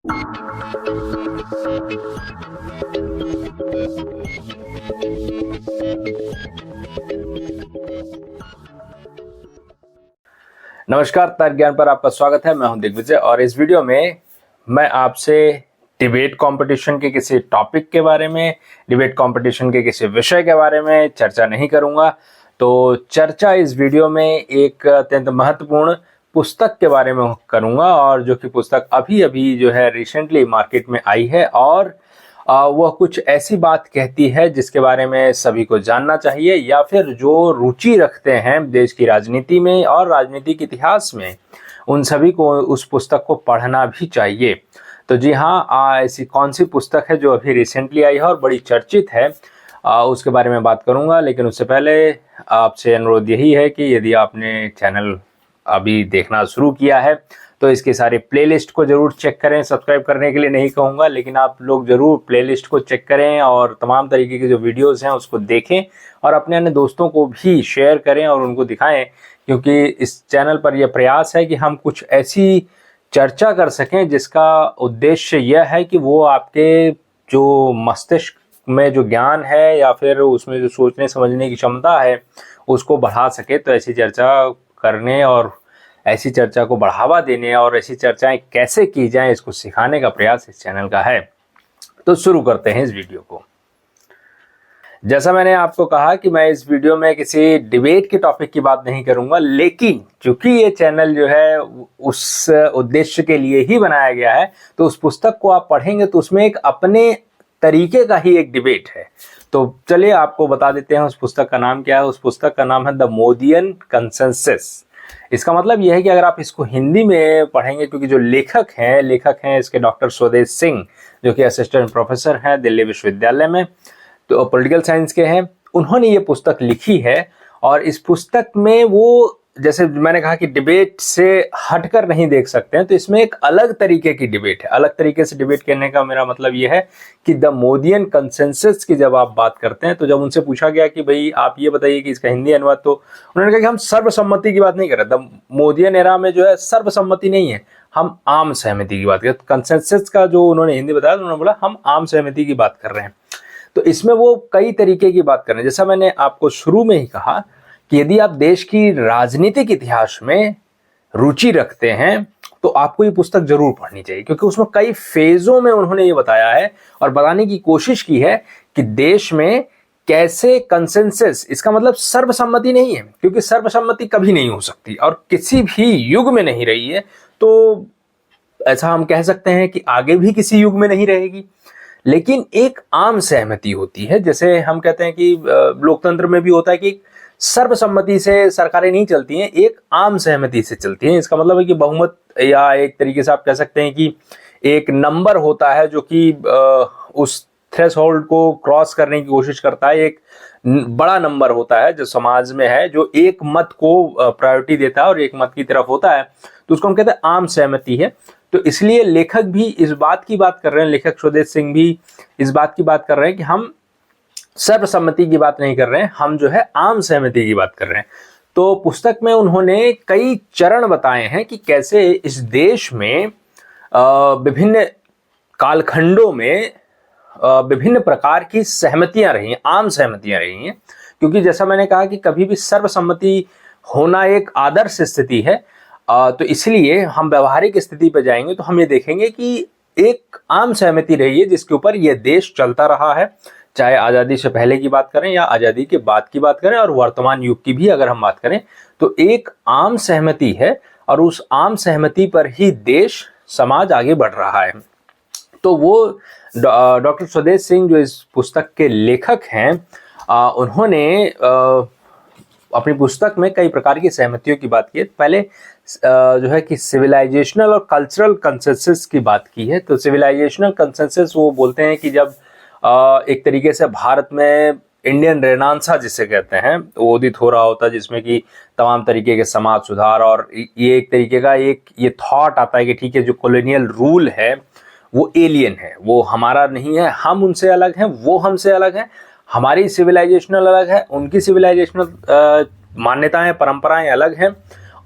नमस्कार, तर्क ज्ञान पर आपका स्वागत है। मैं हूं दिग्विजय और इस वीडियो में मैं आपसे डिबेट कंपटीशन के किसी टॉपिक के बारे में, डिबेट कंपटीशन के किसी विषय के बारे में चर्चा नहीं करूंगा। तो चर्चा इस वीडियो में एक अत्यंत महत्वपूर्ण पुस्तक के बारे में करूंगा, और जो कि पुस्तक अभी अभी जो है रिसेंटली मार्केट में आई है, और वह कुछ ऐसी बात कहती है जिसके बारे में सभी को जानना चाहिए, या फिर जो रुचि रखते हैं देश की राजनीति में और राजनीतिक इतिहास में, उन सभी को उस पुस्तक को पढ़ना भी चाहिए। तो जी हाँ, ऐसी कौन सी पुस्तक है जो अभी रिसेंटली आई है और बड़ी चर्चित है, उसके बारे में बात करूंगा। लेकिन उससे पहले आपसे अनुरोध यही है कि यदि आपने चैनल अभी देखना शुरू किया है तो इसके सारे प्लेलिस्ट को जरूर चेक करें। सब्सक्राइब करने के लिए नहीं कहूँगा, लेकिन आप लोग जरूर प्लेलिस्ट को चेक करें और तमाम तरीके के जो वीडियोस हैं उसको देखें और अपने अन्य दोस्तों को भी शेयर करें और उनको दिखाएं, क्योंकि इस चैनल पर यह प्रयास है कि हम कुछ ऐसी चर्चा कर सकें जिसका उद्देश्य यह है कि वो आपके जो मस्तिष्क में जो ज्ञान है या फिर उसमें जो सोचने समझने की क्षमता है उसको बढ़ा सके। तो ऐसी चर्चा करने और ऐसी चर्चा को बढ़ावा देने और ऐसी चर्चाएं कैसे की जाएं, इसको सिखाने का प्रयास इस चैनल का है। तो शुरू करते हैं इस वीडियो को। जैसा मैंने आपको कहा कि मैं इस वीडियो में किसी डिबेट के टॉपिक की बात नहीं करूंगा, लेकिन चूंकि ये चैनल जो है उस उद्देश्य के लिए ही बनाया गया है, तो उस पुस्तक को आप पढ़ेंगे तो उसमें एक अपने तरीके का ही एक डिबेट है। तो चलिए आपको बता देते हैं उस पुस्तक का नाम क्या है। उस पुस्तक का नाम है द मोदियन कंसेंसस। इसका मतलब यह है कि अगर आप इसको हिंदी में पढ़ेंगे, क्योंकि जो लेखक हैं इसके डॉक्टर स्वदेश सिंह, जो कि असिस्टेंट प्रोफेसर हैं दिल्ली विश्वविद्यालय में, तो पॉलिटिकल साइंस के हैं, उन्होंने ये पुस्तक लिखी है। और इस पुस्तक में वो, जैसे मैंने कहा कि डिबेट से हटकर नहीं देख सकते हैं, तो इसमें एक अलग तरीके की डिबेट है। अलग तरीके से डिबेट करने का मेरा मतलब यह है कि द मोदियन कंसेंसस की जब आप बात करते हैं, तो जब उनसे पूछा गया कि भाई आप ये बताइए कि इसका हिंदी अनुवाद, तो उन्होंने कहा कि हम सर्वसम्मति की बात नहीं कर रहे। द मोदियन एरा में जो है सर्वसम्मति नहीं है, हम आम सहमति की बात कर। कंसेंसस का जो उन्होंने हिंदी बताया, उन्होंने बोला हम आम सहमति की बात कर रहे हैं। तो इसमें वो कई तरीके की बात कर रहे हैं। जैसा मैंने आपको शुरू में ही कहा कि यदि आप देश की राजनीतिक इतिहास में रुचि रखते हैं तो आपको ये पुस्तक जरूर पढ़नी चाहिए, क्योंकि उसमें कई फेजों में उन्होंने ये बताया है और बताने की कोशिश की है कि देश में कैसे कंसेंसस, इसका मतलब सर्वसम्मति नहीं है, क्योंकि सर्वसम्मति कभी नहीं हो सकती और किसी भी युग में नहीं रही है। तो ऐसा हम कह सकते हैं कि आगे भी किसी युग में नहीं रहेगी। लेकिन एक आम सहमति होती है, जैसे हम कहते हैं कि लोकतंत्र में भी होता है कि सर्वसम्मति से सरकारें नहीं चलती हैं, एक आम सहमति से चलती हैं। इसका मतलब है कि बहुमत, या एक तरीके से आप कह सकते हैं कि एक नंबर होता है जो कि उस थ्रेशोल्ड को क्रॉस करने की कोशिश करता है। एक बड़ा नंबर होता है जो समाज में है, जो एक मत को प्रायोरिटी देता है और एक मत की तरफ होता है, तो उसको हम कहते हैं आम सहमति है। तो इसलिए लेखक भी इस बात की बात कर रहे हैं, लेखक स्वदेश सिंह भी इस बात की बात कर रहे हैं कि हम सर्वसम्मति की बात नहीं कर रहे हैं, हम जो है आम सहमति की बात कर रहे हैं। तो पुस्तक में उन्होंने कई चरण बताए हैं कि कैसे इस देश में विभिन्न कालखंडों में विभिन्न प्रकार की सहमतियां रही हैं, आम सहमतियां रही हैं। क्योंकि जैसा मैंने कहा कि कभी भी सर्वसम्मति होना एक आदर्श स्थिति है, तो इसलिए हम व्यवहारिक स्थिति पर जाएंगे तो हम ये देखेंगे कि एक आम सहमति रही है जिसके ऊपर यह देश चलता रहा है, चाहे आज़ादी से पहले की बात करें या आज़ादी के बाद की बात करें, और वर्तमान युग की भी अगर हम बात करें, तो एक आम सहमति है और उस आम सहमति पर ही देश समाज आगे बढ़ रहा है। तो वो डॉक्टर स्वदेश सिंह जो इस पुस्तक के लेखक हैं, उन्होंने अपनी पुस्तक में कई प्रकार की सहमतियों की बात की है। पहले जो है कि सिविलाइजेशनल और कल्चरल कंसेंसस की बात की है। तो सिविलाइजेशनल कंसेंसस वो बोलते हैं कि जब एक तरीके से भारत में इंडियन रेनेसां जिसे कहते हैं वो उदित हो रहा होता है, जिसमें कि तमाम तरीके के समाज सुधार, और ये एक तरीके का ये थॉट आता है कि ठीक है, जो कॉलोनियल रूल है वो एलियन है, वो हमारा नहीं है, हम उनसे अलग हैं, वो हमसे अलग हैं, हमारी सिविलाइजेशनल अलग है, उनकी सिविलाइजेशनल मान्यताएं परंपराएं अलग हैं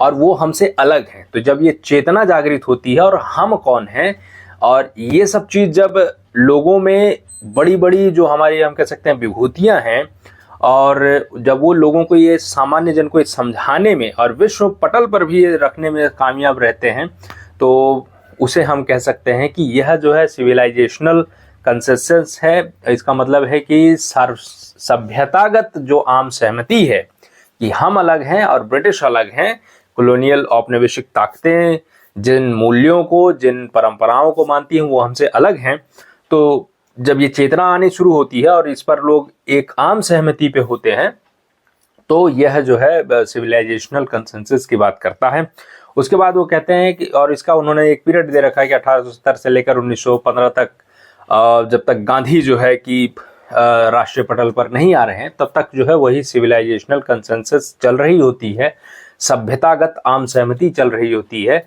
और वो हमसे अलग हैं। तो जब ये चेतना जागृत होती है और हम कौन हैं, और ये सब चीज जब लोगों में बड़ी बड़ी जो हमारी हम कह सकते हैं विभूतियां हैं, और जब वो लोगों को ये सामान्य जन को समझाने में और विश्व पटल पर भी ये रखने में कामयाब रहते हैं, तो उसे हम कह सकते हैं कि यह जो है सिविलाइजेशनल कंसेंसस है। इसका मतलब है कि सभ्यतागत जो आम सहमति है कि हम अलग हैं और ब्रिटिश अलग हैं, कॉलोनियल औपनिवेशिक ताकतें जिन मूल्यों को, जिन परंपराओं को मानती हैं वो हमसे अलग हैं। तो जब ये चेतना आनी शुरू होती है और इस पर लोग एक आम सहमति पे होते हैं, तो यह जो है सिविलाइजेशनल कंसेंसस की बात करता है। उसके बाद वो कहते हैं कि, और इसका उन्होंने एक पीरियड दे रखा है कि 1870 से लेकर 1915 तक, जब तक गांधी जो है कि राष्ट्रीय पटल पर नहीं आ रहे हैं, तब तक जो है वही सिविलाइजेशनल कंसेंसस चल रही होती है, सभ्यतागत आम सहमति चल रही होती है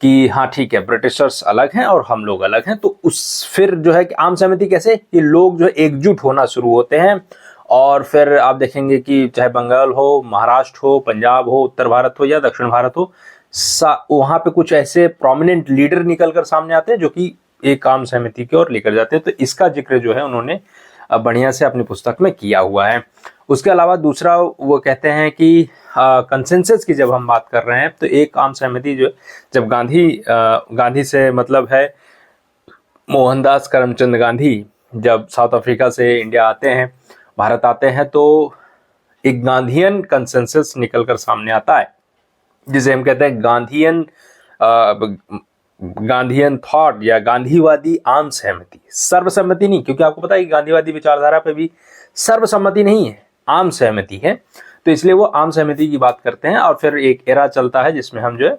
कि हाँ ठीक है, ब्रिटिशर्स अलग हैं और हम लोग अलग हैं। तो उस फिर जो है कि आम सहमति कैसे कि लोग जो एकजुट होना शुरू होते हैं, और फिर आप देखेंगे कि चाहे बंगाल हो, महाराष्ट्र हो, पंजाब हो, उत्तर भारत हो या दक्षिण भारत हो, वहां पे कुछ ऐसे प्रोमिनेंट लीडर निकलकर सामने आते हैं जो कि एक आम सहमति की ओर लेकर जाते हैं। तो इसका जिक्र जो है उन्होंने बढ़िया से अपनी पुस्तक में किया हुआ है। उसके अलावा दूसरा वो कहते हैं कि कंसेंसस की जब हम बात कर रहे हैं, तो एक आम सहमति जो जब गांधी से मतलब है मोहनदास करमचंद गांधी जब साउथ अफ्रीका से इंडिया आते हैं, भारत आते हैं, तो एक गांधीयन कंसेंसस निकलकर सामने आता है, जिसे हम कहते हैं गांधीयन थॉट या गांधीवादी आम सहमति। सर्वसम्मति नहीं, क्योंकि आपको पता है कि गांधीवादी विचारधारा पे भी सर्वसम्मति नहीं है, आम सहमति है। तो इसलिए वो आम सहमति की बात करते हैं। और फिर एक एरा चलता है जिसमें हम जो है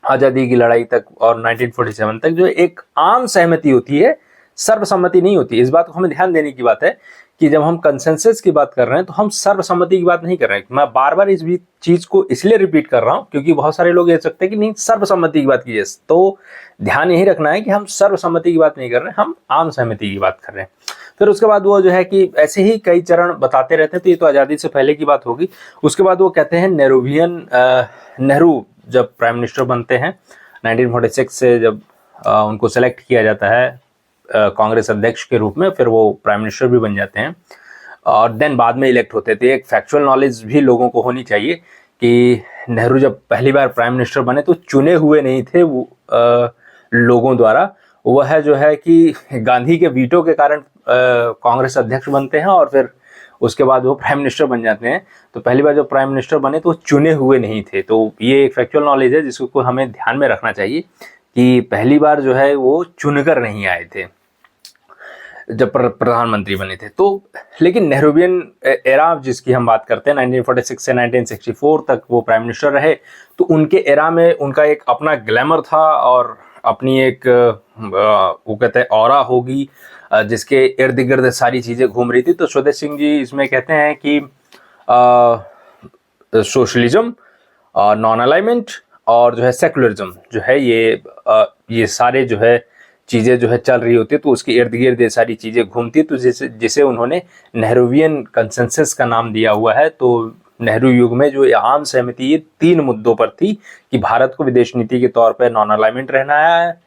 आजादी की लड़ाई तक और 1947 तक जो एक आम सहमति होती है, सर्वसम्मति नहीं होती। इस बात को हमें ध्यान देने की बात है कि जब हम कंसेंसस की बात कर रहे हैं तो हम सर्वसम्मति की बात नहीं कर रहे हैं। मैं बार बार इस चीज को इसलिए रिपीट कर रहा हूं क्योंकि बहुत सारे लोग ये सकते हैं कि नहीं, सर्वसम्मति की बात कीजिए। तो ध्यान यही रखना है कि हम सर्वसम्मति की बात नहीं कर रहे हैं, हम आम सहमति की बात कर रहे हैं। फिर उसके बाद वो जो है कि ऐसे ही कई चरण बताते रहते हैं। तो ये तो आजादी से पहले की बात होगी। उसके बाद वो कहते हैं नेहरू जब प्राइम मिनिस्टर बनते हैं 1946 से, जब उनको सेलेक्ट किया जाता है कांग्रेस अध्यक्ष के रूप में, फिर वो प्राइम मिनिस्टर भी बन जाते हैं और देन बाद में इलेक्ट होते थे। एक फैक्चुअल नॉलेज भी लोगों को होनी चाहिए कि नेहरू जब पहली बार प्राइम मिनिस्टर बने तो चुने हुए नहीं थे वो लोगों द्वारा। वह जो है कि गांधी के वीटो के कारण कांग्रेस अध्यक्ष बनते हैं और फिर उसके बाद वो प्राइम मिनिस्टर बन जाते हैं। तो पहली बार जब प्राइम मिनिस्टर बने तो चुने हुए नहीं थे। तो ये एक फैक्चुअल नॉलेज है जिसको हमें ध्यान में रखना चाहिए कि पहली बार जो है वो चुनकर नहीं आए थे जब प्रधानमंत्री बने थे। तो लेकिन नेहरूवियन एरा जिसकी हम बात करते हैं 1946 से 1964 तक वो प्राइम मिनिस्टर रहे, तो उनके एरा में उनका एक अपना ग्लैमर था और अपनी एक वो कहते हैं ऑरा होगी जिसके इर्द गिर्द सारी चीजें घूम रही थी। तो स्वदेश सिंह जी इसमें कहते हैं कि सोशलिज्म, नॉन अलाइनमेंट और जो है सेकुलरिज्म जो है ये सारे जो है चीजें जो है चल रही होती है, तो उसके इर्द गिर्द ये सारी चीजें घूमती है। तो जिसे उन्होंने नेहरूवियन कंसेंसस का नाम दिया हुआ है। तो नेहरू युग में जो आम सहमति ये 3 मुद्दों पर थी कि भारत को विदेश नीति के तौर पर नॉन अलाइनमेंट रहना है,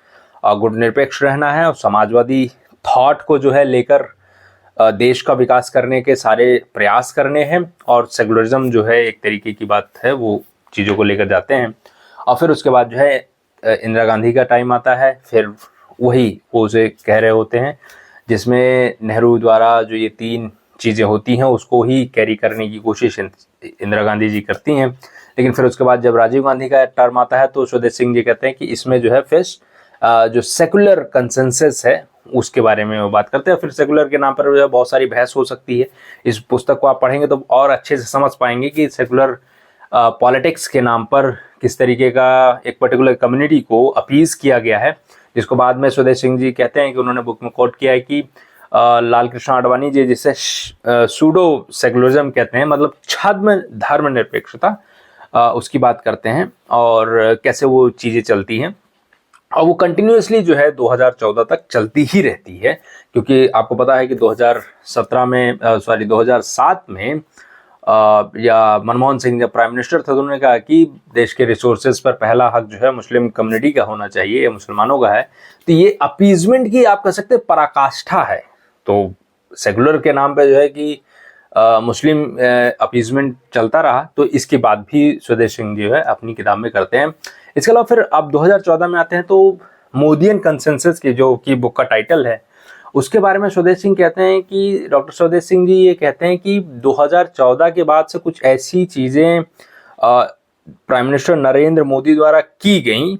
गुटनिरपेक्ष रहना है और समाजवादी थॉट को जो है लेकर देश का विकास करने के सारे प्रयास करने हैं, और सेकुलरिज्म जो है एक तरीके की बात है वो चीज़ों को लेकर जाते हैं। और फिर उसके बाद जो है इंदिरा गांधी का टाइम आता है, फिर वही वो उसे कह रहे होते हैं जिसमें नेहरू द्वारा जो ये 3 चीज़ें होती हैं उसको ही कैरी करने की कोशिश इंदिरा गांधी जी करती हैं। लेकिन फिर उसके बाद जब राजीव गांधी का टर्म आता है तो स्वदेश सिंह जी कहते हैं कि इसमें जो है फिर जो सेकुलर कंसेंसस है उसके बारे में वो बात करते हैं। फिर सेकुलर के नाम पर जो है बहुत सारी बहस हो सकती है। इस पुस्तक को आप पढ़ेंगे तो और अच्छे से समझ पाएंगे कि सेकुलर पॉलिटिक्स के नाम पर किस तरीके का एक पर्टिकुलर कम्युनिटी को अपीज किया गया है, जिसको बाद में स्वदेश सिंह जी कहते हैं कि उन्होंने बुक में कोट किया है कि लाल कृष्ण आडवाणी जी जिसे सूडो सेकुलरिज्म कहते हैं, मतलब छद्म धर्मनिरपेक्षता, उसकी बात करते हैं और कैसे वो चीज़ें चलती हैं। और वो कंटिन्यूसली जो है 2014 तक चलती ही रहती है, क्योंकि आपको पता है कि 2007 में या मनमोहन सिंह जब प्राइम मिनिस्टर थे तो उन्होंने कहा कि देश के रिसोर्सेज पर पहला हक जो है मुस्लिम कम्युनिटी का होना चाहिए या मुसलमानों का है। तो ये अपीजमेंट की आप कह सकते हैं पराकाष्ठा है। तो सेकुलर के नाम पे जो है कि मुस्लिम अपीजमेंट चलता रहा, तो इसके बाद भी स्वदेश सिंह जो है अपनी किताब में करते हैं। इसके अलावा फिर अब 2014 में आते हैं तो मोदियन कंसेंसस की जो कि बुक का टाइटल है उसके बारे में स्वदेश सिंह कहते हैं कि डॉक्टर स्वदेश सिंह जी ये कहते हैं कि 2014 के बाद से कुछ ऐसी चीज़ें प्राइम मिनिस्टर नरेंद्र मोदी द्वारा की गई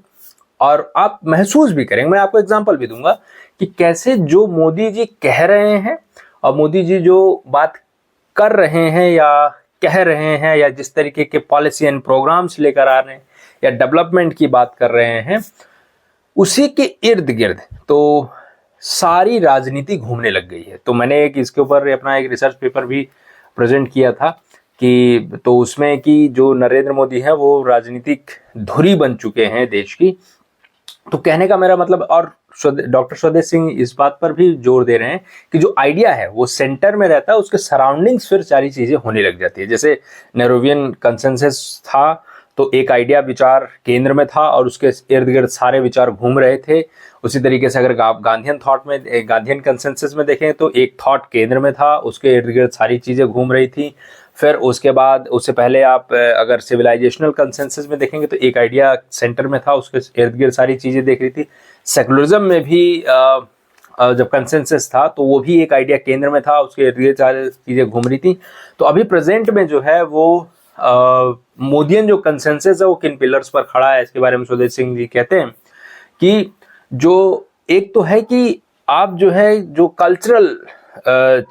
और आप महसूस भी करेंगे। मैं आपको एग्जांपल भी दूंगा कि कैसे जो मोदी जी कह रहे हैं और मोदी जी जो बात कर रहे हैं या कह रहे हैं या जिस तरीके के पॉलिसी एंड प्रोग्राम्स लेकर आ रहे हैं या डेवलपमेंट की बात कर रहे हैं, उसी के इर्द गिर्द तो सारी राजनीति घूमने लग गई है। तो मैंने एक इसके ऊपर अपना एक रिसर्च पेपर भी प्रेजेंट किया था कि तो उसमें कि जो नरेंद्र मोदी है वो राजनीतिक धुरी बन चुके हैं देश की। तो कहने का मेरा मतलब, और डॉक्टर स्वदेश सिंह इस बात पर भी जोर दे रहे हैं कि जो आइडिया है वो सेंटर में रहता है, उसके सराउंडिंग्स फिर सारी चीजें होने लग जाती है। जैसे नेहरूवियन कंसेंसस था तो एक आइडिया विचार केंद्र में था और उसके इर्द गिर्द सारे विचार घूम रहे थे। उसी तरीके से अगर आप गांधीयन थॉट में, गांधीयन कंसेंसस में देखें तो एक थॉट केंद्र में था, उसके इर्द गिर्द सारी चीजें घूम रही थी। फिर उसके बाद उससे पहले आप अगर सिविलाइजेशनल कंसेंसस में देखेंगे तो एक आइडिया सेंटर में था, उसके इर्द गिर्द सारी चीजें देख रही थी। सेकुलरिज्म में भी जब कंसेंसस था तो वो भी एक आइडिया केंद्र में था, उसके इर्द गिर्द सारी चीजें घूम रही थी। तो अभी प्रेजेंट में जो है वो मोदियन जो कंसेंसस है वो किन पिलर्स पर खड़ा है, इसके बारे में स्वदेश सिंह जी कहते हैं कि जो एक तो है कि आप जो है जो कल्चरल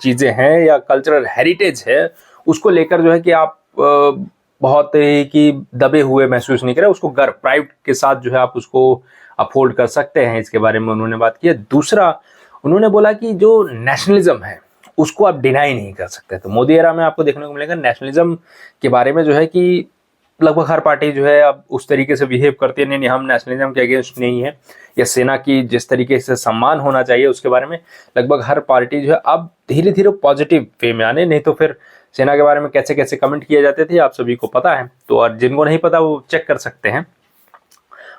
चीजें हैं या कल्चरल हेरिटेज है उसको लेकर जो है कि आप बहुत ही कि दबे हुए महसूस नहीं करें, उसको गर्व प्राइड के साथ जो है आप उसको अफोर्ड कर सकते हैं, इसके बारे में उन्होंने बात की है। दूसरा उन्होंने बोला कि जो नेशनलिज्म है उसको आप डिनाई नहीं कर सकते। तो मोदी एरा में आपको देखने को मिलेगा नेशनलिज्म के बारे में जो है कि लगभग हर पार्टी जो है अब उस तरीके से बिहेव करती है, नहीं हम नेशनलिज्म के अगेंस्ट नहीं है, या सेना की जिस तरीके से सम्मान होना चाहिए उसके बारे में लगभग हर पार्टी जो है अब धीरे धीरे पॉजिटिव वे में आने। नहीं तो फिर सेना के बारे में कैसे कैसे कमेंट किए जाते थे आप सभी को पता है, तो और जिनको नहीं पता वो चेक कर सकते हैं।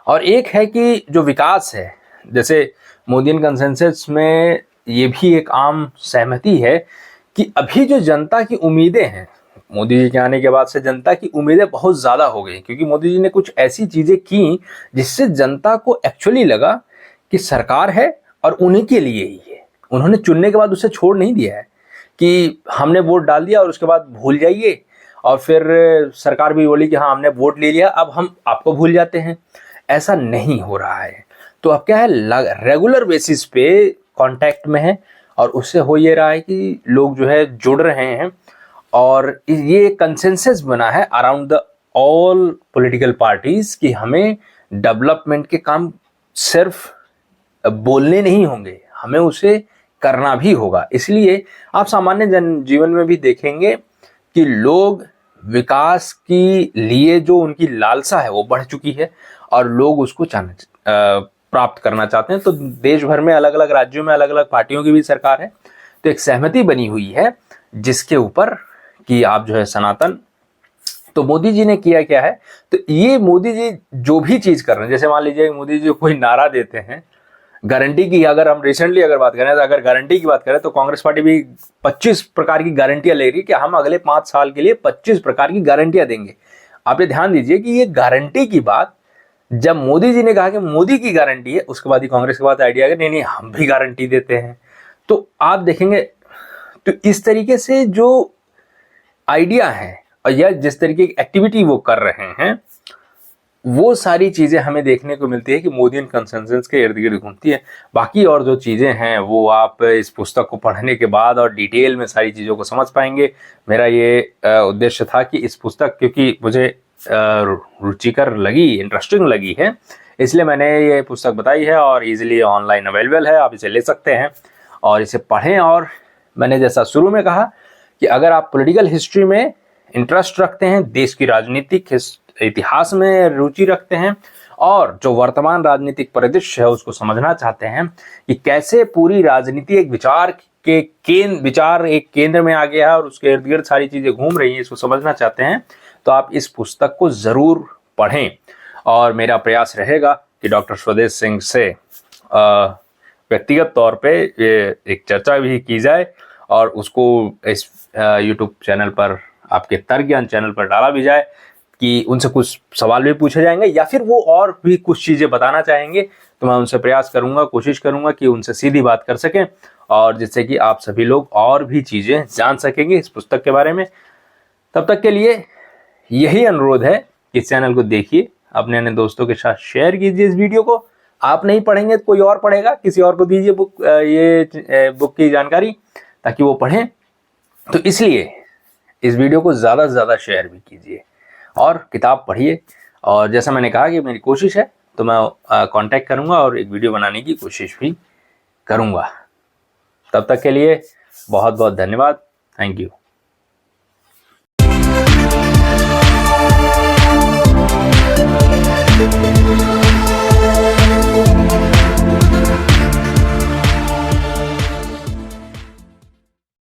और एक है कि जो विकास है, जैसे मोदियन कंसेंसस में ये भी एक आम सहमति है कि अभी जो जनता की उम्मीदें हैं, मोदी जी के आने के बाद से जनता की उम्मीदें बहुत ज़्यादा हो गई, क्योंकि मोदी जी ने कुछ ऐसी चीज़ें की जिससे जनता को एक्चुअली लगा कि सरकार है और उन्हीं के लिए ही है। उन्होंने चुनने के बाद उसे छोड़ नहीं दिया है कि हमने वोट डाल दिया और उसके बाद भूल जाइए, और फिर सरकार भी बोली कि हाँ हमने वोट ले लिया अब हम आपको भूल जाते हैं। ऐसा नहीं हो रहा है। तो अब क्या है, रेगुलर बेसिस पे कांटेक्ट में है और उससे हो ये रहा है कि लोग जो है जुड़ रहे हैं और ये कंसेंसस बना है around the all political parties कि हमें डेवलपमेंट के काम सिर्फ बोलने नहीं होंगे, हमें उसे करना भी होगा। इसलिए आप सामान्य जन जीवन में भी देखेंगे कि लोग विकास के लिए जो उनकी लालसा है वो बढ़ चुकी है और लोग उसको प्राप्त करना चाहते हैं। तो देश भर में अलग अलग राज्यों में अलग अलग पार्टियों की भी सरकार है, तो एक सहमति बनी हुई है जिसके ऊपर कि आप जो है सनातन। तो मोदी जी ने किया क्या है, तो ये मोदी जी जो भी चीज कर रहे हैं, जैसे मान लीजिए मोदी जी कोई नारा देते हैं गारंटी की, अगर हम रिसेंटली अगर बात करें तो अगर गारंटी की बात करें तो कांग्रेस पार्टी भी 25 प्रकार की गारंटियां ले रही है कि हम अगले 5 साल के लिए 25 प्रकार की गारंटियां देंगे। आप ये ध्यान दीजिए कि ये गारंटी की बात जब मोदी जी ने कहा कि मोदी की गारंटी है, उसके बाद ही कांग्रेस के बाद आइडिया है नहीं हम भी गारंटी देते हैं। तो आप देखेंगे तो इस तरीके से जो आइडिया है और या जिस तरीके की एक्टिविटी वो कर रहे हैं वो सारी चीजें हमें देखने को मिलती है कि मोदियन कंसेंसस के इर्द गिर्द घूमती है। बाकी और जो चीजें हैं वो आप इस पुस्तक को पढ़ने के बाद और डिटेल में सारी चीजों को समझ पाएंगे। मेरा ये उद्देश्य था कि इस पुस्तक क्योंकि मुझे रुचिकर लगी, इंटरेस्टिंग लगी है, इसलिए मैंने ये पुस्तक बताई है और इजीली ऑनलाइन अवेलेबल है, आप इसे ले सकते हैं और इसे पढ़ें। और मैंने जैसा शुरू में कहा कि अगर आप पॉलिटिकल हिस्ट्री में इंटरेस्ट रखते हैं, देश की राजनीतिक इतिहास में रुचि रखते हैं और जो वर्तमान राजनीतिक परिदृश्य है उसको समझना चाहते हैं कि कैसे पूरी राजनीति एक विचार के विचार एक केंद्र में आ गया है और उसके इर्द गिर्द सारी चीजें घूम रही हैं, इसको समझना चाहते हैं तो आप इस पुस्तक को जरूर पढ़ें। और मेरा प्रयास रहेगा कि डॉक्टर स्वदेश सिंह से व्यक्तिगत तौर पे ये एक चर्चा भी की जाए और उसको इस यूट्यूब चैनल पर, आपके तर्क ज्ञान चैनल पर डाला भी जाए कि उनसे कुछ सवाल भी पूछे जाएंगे या फिर वो और भी कुछ चीज़ें बताना चाहेंगे तो मैं उनसे प्रयास करूंगा, कोशिश करूंगा कि उनसे सीधी बात कर सकें और जिससे कि आप सभी लोग और भी चीज़ें जान सकेंगे इस पुस्तक के बारे में। तब तक के लिए यही अनुरोध है कि इस चैनल को देखिए, अपने अन्य दोस्तों के साथ शेयर कीजिए इस वीडियो को। आप नहीं पढ़ेंगे तो कोई और पढ़ेगा, किसी और को दीजिए बुक की जानकारी ताकि वो पढ़ें। तो इसलिए इस वीडियो को ज़्यादा से ज़्यादा शेयर भी कीजिए और किताब पढ़िए। और जैसा मैंने कहा कि मेरी कोशिश है तो मैं कांटेक्ट करूंगा और एक वीडियो बनाने की कोशिश भी करूंगा। तब तक के लिए बहुत बहुत धन्यवाद। Thank you.